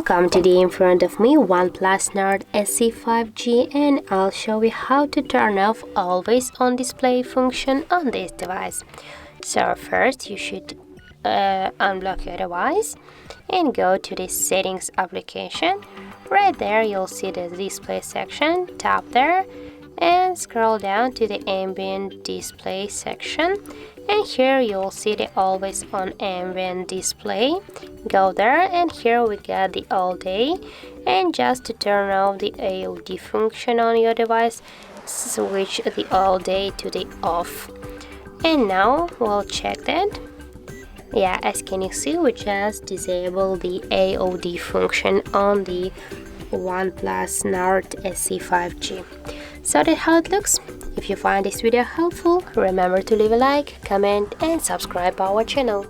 come today in front of me OnePlus Nord CE 5G, and I'll show you how to turn off always on display function on this device. So first you should unblock your device and go to the settings application. Right there you'll see the display section. Tap there and scroll down to the ambient display section, and here you'll see the always on ambient display. Go there, and here we got the all day, and just to turn off the AOD function on your device, switch the all day to the off. And now we'll check that. Yeah, as can you see, we just disabled the AOD function on the OnePlus Nord CE 5G. So that's how it looks. If you find this video helpful, remember to leave a like, comment and subscribe our channel.